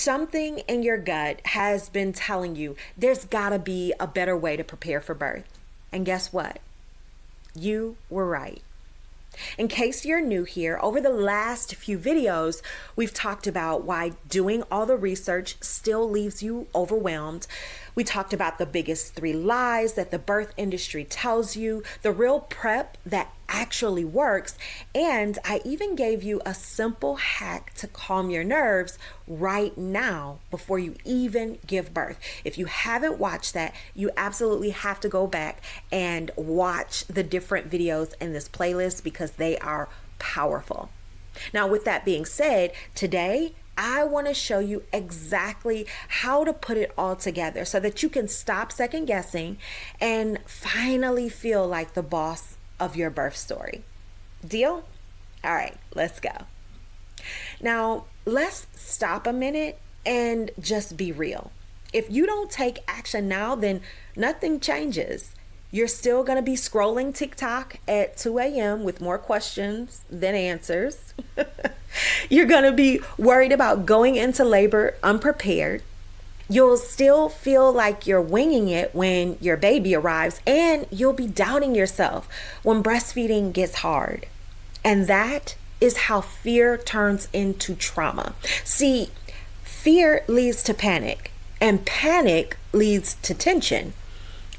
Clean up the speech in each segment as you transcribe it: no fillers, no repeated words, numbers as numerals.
Something in your gut has been telling you there's gotta be a better way to prepare for birth. And guess what? You were right. In case you're new here, over the last few videos, we've talked about why doing all the research still leaves you overwhelmed. We talked about the biggest 3 lies that the birth industry tells you, the real prep that actually works, and I even gave you a simple hack to calm your nerves right now before you even give birth. If you haven't watched that, you absolutely have to go back and watch the different videos in this playlist because they are powerful. Now, with that being said, today I want to show you exactly how to put it all together so that you can stop second guessing and finally feel like the boss of your birth story. Deal? All right, let's go. Now, let's stop a minute and just be real. If you don't take action now, then nothing changes. You're still going to be scrolling TikTok at 2 a.m. with more questions than answers. You're going to be worried about going into labor unprepared. You'll still feel like you're winging it when your baby arrives, and you'll be doubting yourself when breastfeeding gets hard. And that is how fear turns into trauma. See, fear leads to panic, and panic leads to tension.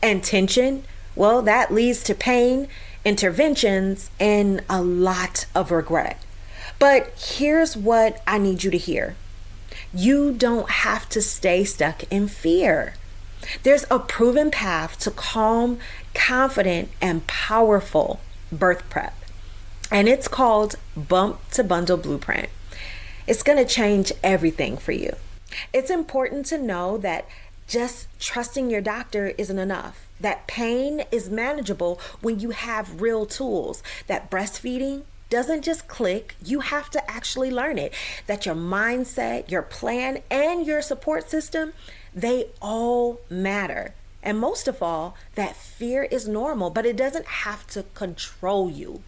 And tension, well, that leads to pain, interventions, and a lot of regret. But here's what I need you to hear. You don't have to stay stuck in fear. There's a proven path to calm, confident, and powerful birth prep. And it's called Bump to Bundle Blueprint. It's going to change everything for you. It's important to know that just trusting your doctor isn't enough. That pain is manageable when you have real tools. That breastfeeding doesn't just click, you have to actually learn it. That your mindset, your plan, and your support system, they all matter. And most of all, that fear is normal, but it doesn't have to control you.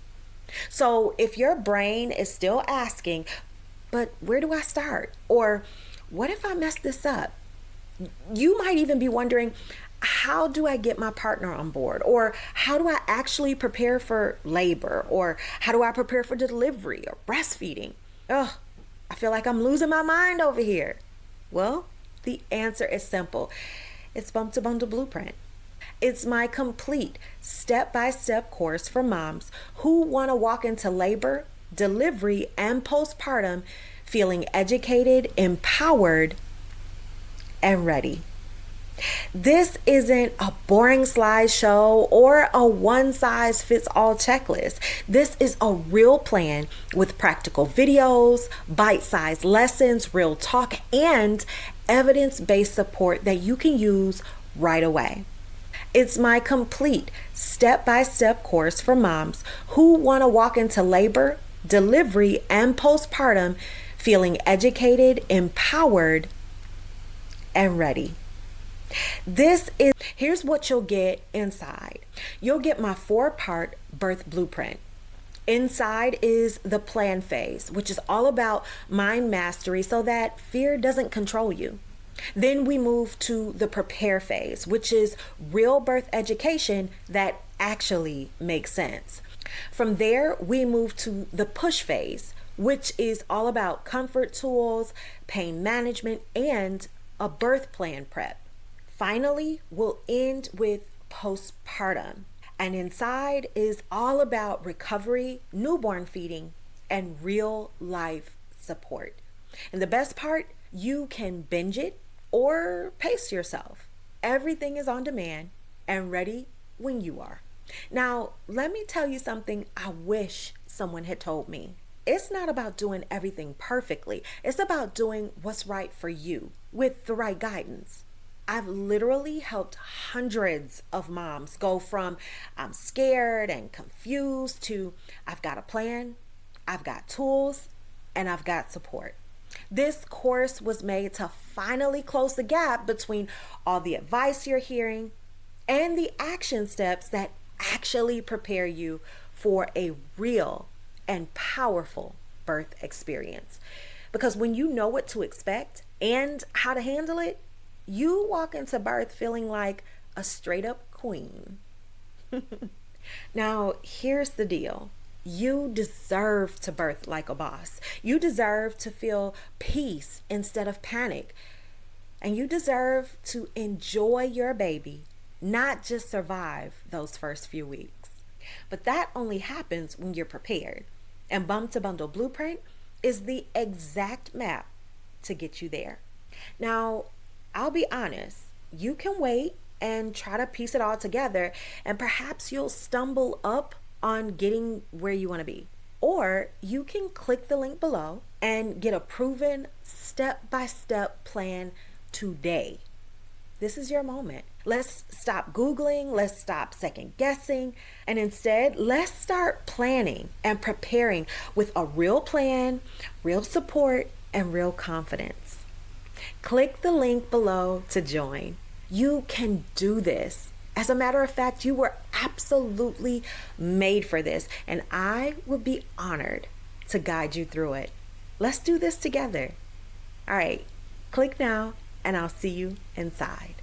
So if your brain is still asking, but where do I start? Or what if I mess this up? You might even be wondering, how do I get my partner on board? Or how do I actually prepare for labor? Or how do I prepare for delivery or breastfeeding? Ugh, I feel like I'm losing my mind over here. Well, the answer is simple. It's Bump to Bundle Blueprint. It's my complete step-by-step course for moms who want to walk into labor, delivery, and postpartum feeling educated, empowered, and ready. This isn't a boring slideshow or a one-size-fits-all checklist. This is a real plan with practical videos, bite-sized lessons, real talk, and evidence-based support that you can use right away. It's my complete step-by-step course for moms who want to walk into labor, delivery, and postpartum feeling educated, empowered, and ready. Here's what you'll get inside. You'll get my 4-part birth blueprint. Inside is the plan phase, which is all about mind mastery so that fear doesn't control you. Then we move to the prepare phase, which is real birth education that actually makes sense. From there, we move to the push phase, which is all about comfort tools, pain management, and a birth plan prep. Finally, we'll end with postpartum. And inside is all about recovery, newborn feeding, and real life support. And the best part, you can binge it or pace yourself. Everything is on demand and ready when you are. Now, let me tell you something I wish someone had told me. It's not about doing everything perfectly. It's about doing what's right for you with the right guidance. I've literally helped hundreds of moms go from I'm scared and confused to I've got a plan, I've got tools, and I've got support. This course was made to finally close the gap between all the advice you're hearing and the action steps that actually prepare you for a real and powerful birth experience. Because when you know what to expect and how to handle it, you walk into birth feeling like a straight up queen. Now, here's the deal. You deserve to birth like a boss. You deserve to feel peace instead of panic. And you deserve to enjoy your baby, not just survive those first few weeks. But that only happens when you're prepared. And Bum to Bundle Blueprint is the exact map to get you there. Now, I'll be honest, you can wait and try to piece it all together, and perhaps you'll stumble up on getting where you want to be. Or you can click the link below and get a proven step-by-step plan today. This is your moment. Let's stop Googling, let's stop second guessing, and instead, let's start planning and preparing with a real plan, real support, and real confidence. Click the link below to join. You can do this. As a matter of fact, you were absolutely made for this, and I would be honored to guide you through it. Let's do this together. All right, click now, and I'll see you inside.